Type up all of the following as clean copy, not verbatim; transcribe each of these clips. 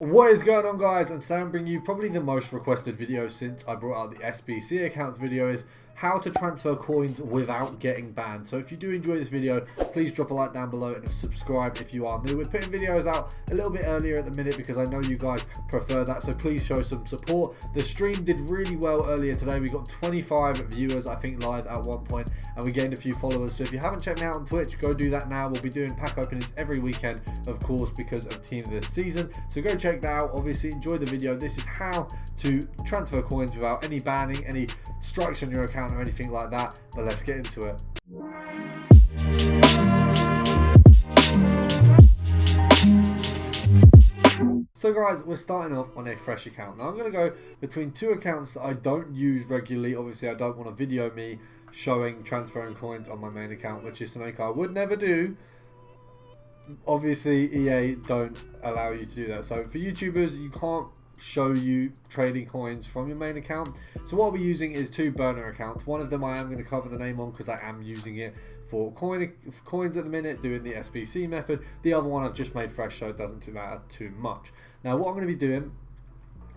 What is going on, guys? And today I'm bringing you probably the most requested video since I brought out the SBC accounts video is how to transfer coins without getting banned. So if you do enjoy this video, please drop a like down below and subscribe if you are new. We're putting videos out a little bit earlier at the minute because I know you guys prefer that, so please show some support. The stream did really well earlier today. We got 25 viewers I think live at one point, and we gained a few followers. So if you haven't checked me out on Twitch, go do that now. We'll be doing pack openings every weekend, of course, because of team of this season. So go check that out. Obviously enjoy the video. This is how to transfer coins without any banning, any strikes on your account or anything like that. But let's get into it. So guys, we're starting off on a fresh account. Now I'm going to go between two accounts that I don't use regularly. Obviously I don't want to video me showing transferring coins on my main account, which is something I would never do. Obviously EA don't allow you to do that. So for YouTubers, you can't show you trading coins from your main account. So what we're using is two burner accounts. One of them I am going to cover the name on because I am using it for coins at the minute, doing the SBC method. The other one I've just made fresh, so it doesn't matter too much. Now what I'm going to be doing,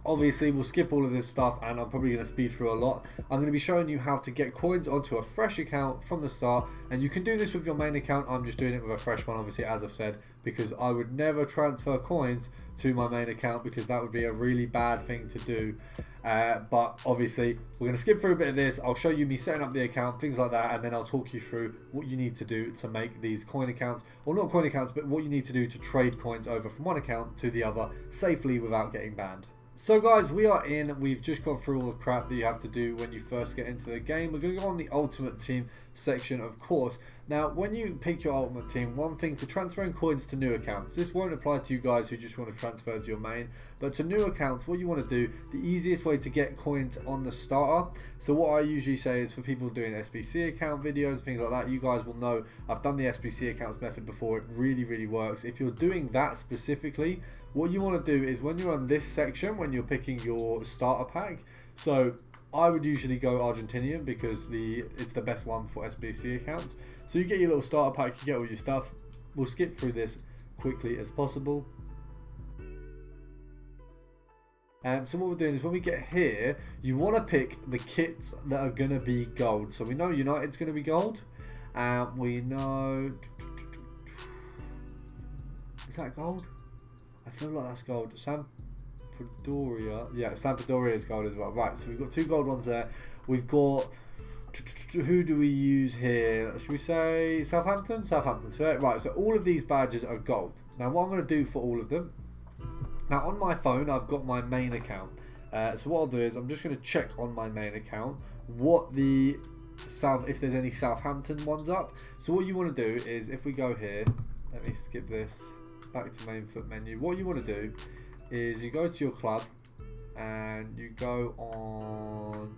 obviously we'll skip all of this stuff and I'm probably going to speed through a lot. I'm going to be showing you how to get coins onto a fresh account from the start, and you can do this with your main account. I'm just doing it with a fresh one, obviously, as I've said, because I would never transfer coins to my main account because that would be a really bad thing to do. But obviously we're going to skip through a bit of this. I'll show you me setting up the account, things like that, and then I'll talk you through what you need to do to make these coin accounts, or not coin accounts, but what you need to do to trade coins over from one account to the other safely without getting banned. So guys, we are in. We've just gone through all the crap that you have to do when you first get into the game. We're going to go on the ultimate team section, of course. Now, when you pick your ultimate team, one thing for transferring coins to new accounts, this won't apply to you guys who just want to transfer to your main, but to new accounts, what you want to do, the easiest way to get coins on the starter. So what I usually say is for people doing SBC account videos, things like that, you guys will know I've done the SBC accounts method before. It really works. If you're doing that specifically, what you want to do is when you're on this section, when you're picking your starter pack, so I would usually go Argentinian because it's the best one for SBC accounts. So you get your little starter pack, you get all your stuff. We'll skip through this quickly as possible. And so what we're doing is when we get here, you want to pick the kits that are going to be gold. So we know United's going to be gold. We know... Is that gold? I feel like that's gold. Sampdoria. Yeah, Sampdoria is gold as well. Right, so we've got two gold ones there. We've got... Who do we use here? Should we say Southampton? Southampton's fair. Right, so all of these badges are gold. Now what I'm going to do for all of them... Now on my phone, I've got my main account. So what I'll do is I'm just going to check on my main account what if there's any Southampton ones up. So what you want to do is, if we go here, let me skip this, back to main foot menu. What you want to do is you go to your club and you go on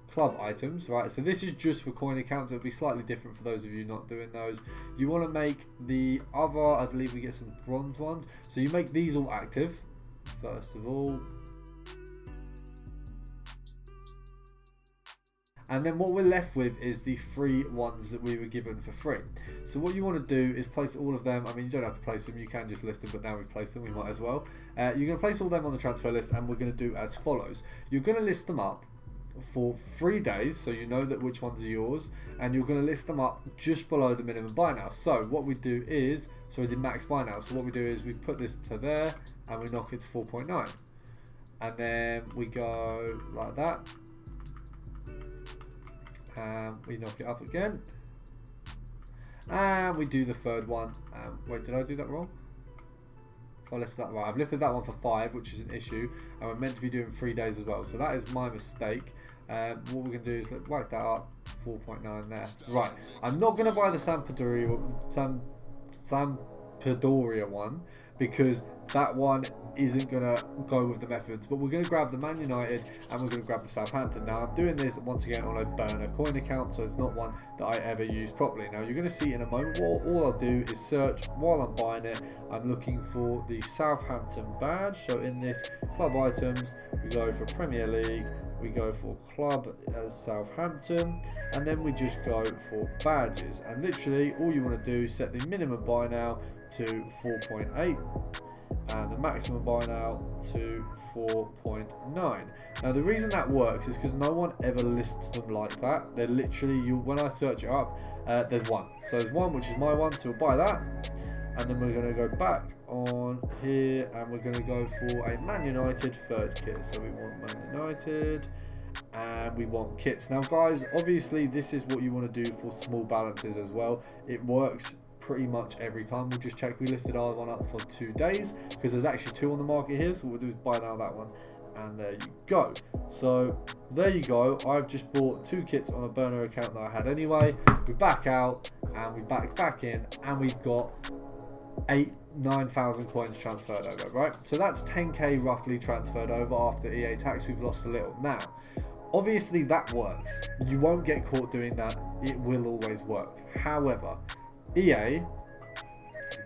club items, right? So this is just for coin accounts. It'll be slightly different for those of you not doing those. You want to make the other, I believe we get some bronze ones, so you make these all active first of all, and then what we're left with is the free ones that we were given for free. So what you want to do is place all of them. I mean, you don't have to place them, you can just list them, but now we've placed them, we might as well. You're going to place all them on the transfer list, and we're going to do as follows. You're going to list them up for 3 days, so you know that which ones are yours, and you're going to list them up just below the minimum buy now. So what we do is, the max buy now. So what we do is we put this to there, and we knock it to 4.9, and then we go like that. We knock it up again, and we do the third one. Wait, did I do that wrong? I listed that right. I've lifted that one for 5, which is an issue, and we're meant to be doing 3 days as well. So that is my mistake. What we're going to do is whack that up, 4.9 there. Right, I'm not going to buy the Sampdoria one because that one isn't going to go with the methods, but we're going to grab the Man United and we're going to grab the Southampton. Now I'm doing this once again on a burner coin account, so it's not one that I ever use properly. Now you're going to see in a moment, all I'll do is search while I'm buying it. I'm looking for the Southampton badge. So in this club items, we go for Premier League, we go for club as Southampton, and then we just go for badges. And literally all you want to do is set the minimum buy now to 4.8. and the maximum buy now to 4.9. Now the reason that works is because no one ever lists them like that. They're literally, when I search it up, there's one. So there's one which is my one, so we'll buy that. And then we're going to go back on here and we're going to go for a Man United third kit. So we want Man United and we want kits. Now guys, obviously this is what you want to do for small balances as well. It works pretty much every time. We'll just check. We listed our one up for 2 days because there's actually 2 on the market here. So what we'll do is buy now that one. And there you go. So there you go. I've just bought 2 kits on a burner account that I had anyway. We back out and we back in and we've got 9,000 coins transferred over, right? So that's 10k roughly transferred over after EA tax. We've lost a little. Now, obviously that works. You won't get caught doing that. It will always work. However, EA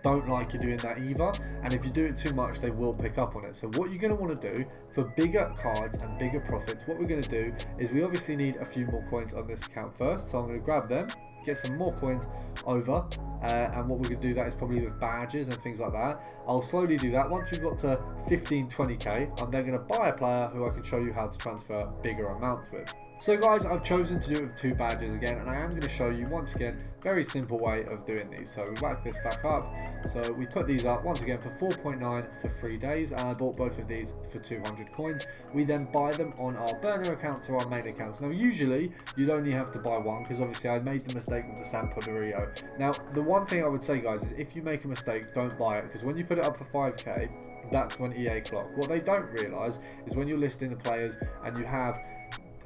don't like you doing that either, and if you do it too much they will pick up on it. So what you're going to want to do for bigger cards and bigger profits, what we're going to do is we obviously need a few more coins on this account first. So I'm going to grab them, get some more coins over, and what we're going to do that is probably with badges and things like that. I'll slowly do that. Once we've got to 15-20k, I'm then going to buy a player who I can show you how to transfer bigger amounts with. So guys, I've chosen to do it with 2 badges again, and I am going to show you once again very simple way of doing these. So we whack this back up. So we put these up once again for 4.9 for 3 days, and I bought both of these for 200 coins. We then buy them on our burner accounts or our main accounts. Now usually you'd only have to buy one because obviously I made the mistake with the San Poderio. Now the one thing I would say guys is if you make a mistake, don't buy it, because when you put it up for 5k, that's when EA clock. What they don't realise is when you're listing the players and you have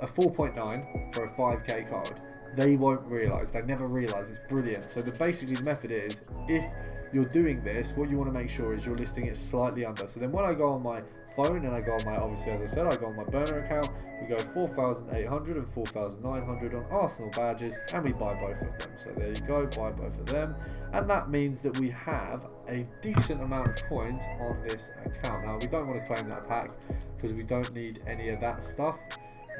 a 4.9 for a 5k card, they won't realise. They never realise. It's brilliant. So basically the method is, if you're doing this, what you want to make sure is you're listing it slightly under. So then when I go on my phone and I go on my, obviously as I said, I go on my burner account, we go 4,800 and 4,900 on Arsenal badges, and we buy both of them. So there you go, buy both of them, and that means that we have a decent amount of coins on this account. Now we don't want to claim that pack because we don't need any of that stuff.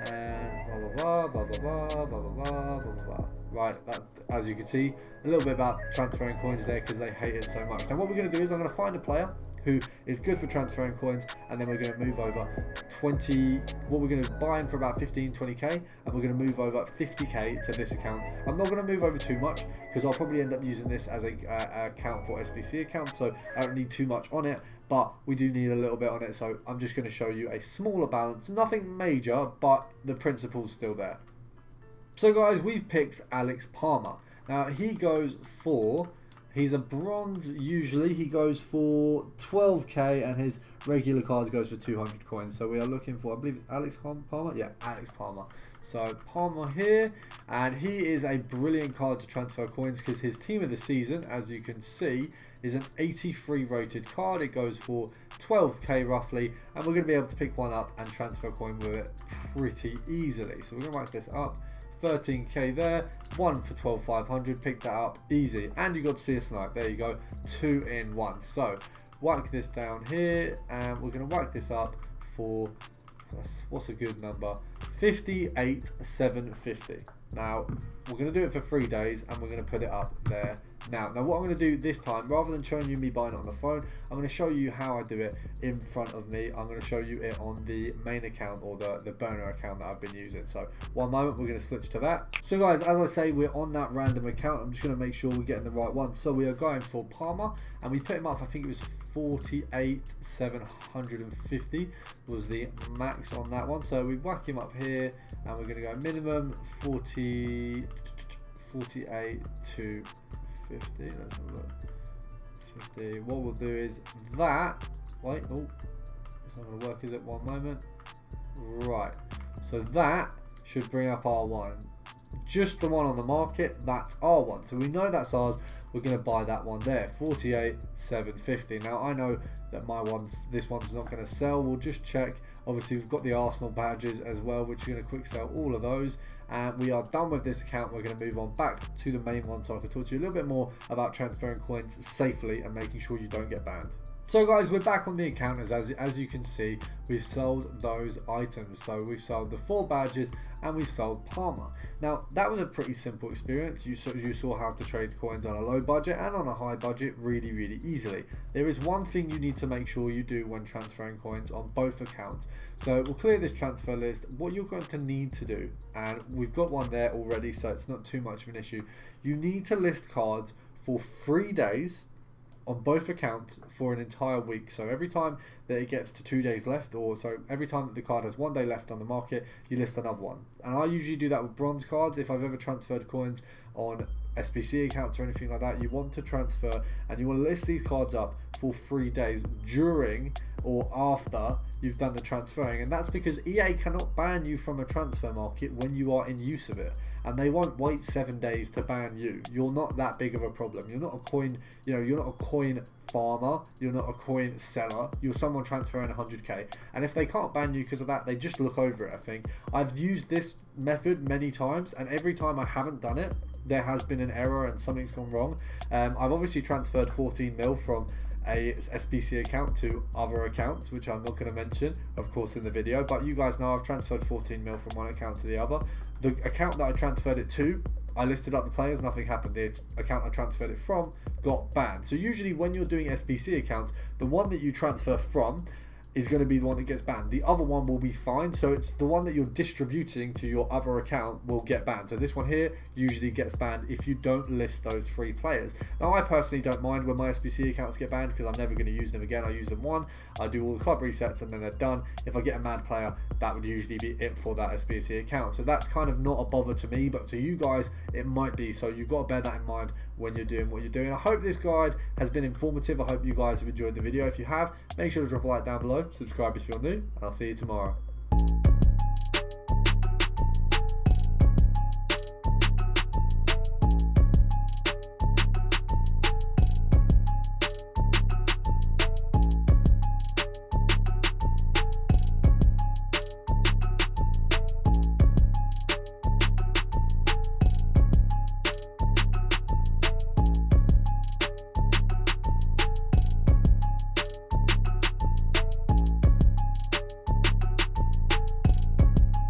And blah blah blah blah blah blah blah blah blah blah blah. Right, that, as you can see, a little bit about transferring coins there because they hate it so much. Now what we're going to do is I'm going to find a player who is good for transferring coins, and then we're going to move over 20, what we're going to buy him for about 15-20k, and we're going to move over 50k to this account. I'm not going to move over too much because I'll probably end up using this as a account for SBC account, so I don't need too much on it, but we do need a little bit on it. So I'm just going to show you a smaller balance, nothing major, but the principle's still there. So guys, we've picked Alex Palmer. Now he goes for, he's a bronze usually, he goes for 12k, and his regular card goes for 200 coins. So we are looking for, I believe it's Alex Palmer? Yeah, Alex Palmer. So Palmer here, and he is a brilliant card to transfer coins because his team of the season, as you can see, is an 83 rated card. It goes for 12k roughly, and we're going to be able to pick one up and transfer a coin with it pretty easily. So we're going to write this up. 13k there, one for 12,500, pick that up easy, and you got to see a snipe. There you go, 2 in 1. So whack this down here, and we're going to whack this up for, what's a good number, 58,750. Now we're going to do it for 3 days, and we're going to put it up there. Now what I'm going to do this time, rather than showing you me buying it on the phone, I'm going to show you how I do it in front of me. I'm going to show you it on the main account, or the burner account that I've been using. So one moment, we're going to switch to that. So guys, as I say, we're on that random account. I'm just going to make sure we're getting the right one. So we are going for Palmer, and we put him up, I think it was 48,750 was the max on that one. So we whack him up here, and we're going to go minimum 48 to 50. Let's have a look. 50. What we'll do is that. Wait, oh, it's not going to work, is it? One moment. Right. So that should bring up our one. Just the one on the market, that's our one. So we know that's ours. We're going to buy that one there, 48,750. Now I know that this one's not going to sell. We'll just check. Obviously we've got the Arsenal badges as well, which are going to quick sell all of those, and we are done with this account. We're going to move on back to the main one so I can talk to you a little bit more about transferring coins safely and making sure you don't get banned. So guys, we're back on the account. As you can see, we've sold those items. So we've sold the 4 badges and we've sold Palmer. Now that was a pretty simple experience. You saw how to trade coins on a low budget and on a high budget really easily. There is one thing you need to make sure you do when transferring coins on both accounts. So we'll clear this transfer list. What you're going to need to do, and we've got one there already, so it's not too much of an issue. You need to list cards for 3 days on both accounts for an entire week. So every time that it gets to 2 days left, or so every time that the card has 1 day left on the market, you list another one. And I usually do that with bronze cards. If I've ever transferred coins on SBC accounts or anything like that, you want to transfer and you want to list these cards up for 3 days during or after you've done the transferring. And that's because EA cannot ban you from a transfer market when you are in use of it, and they won't wait 7 days to ban you. You're not that big of a problem. You're not a coin, you're not a coin farmer, you're not a coin seller, you're someone transferring 100k, and if they can't ban you because of that, they just look over it. I think I've used this method many times, and every time I haven't done it, there has been an error and something's gone wrong. I've obviously transferred 14 mil from a SBC account to other accounts, which I'm not going to mention, of course, in the video, but you guys know I've transferred 14 mil from one account to the other. The account that I transferred it to, I listed up the players, nothing happened. The account I transferred it from got banned. So usually when you're doing SBC accounts, the one that you transfer from is going to be the one that gets banned. The other one will be fine. So it's the one that you're distributing to your other account will get banned. So this one here usually gets banned if you don't list those 3 players. Now I personally don't mind when my SBC accounts get banned because I'm never going to use them again. I use them one, I do all the club resets and then they're done. If I get a mad player, that would usually be it for that SBC account. So that's kind of not a bother to me, but to you guys it might be. So you've got to bear that in mind when you're doing what you're doing. I hope this guide has been informative. I hope you guys have enjoyed the video. If you have, make sure to drop a like down below, subscribe if you're new, and I'll see you tomorrow.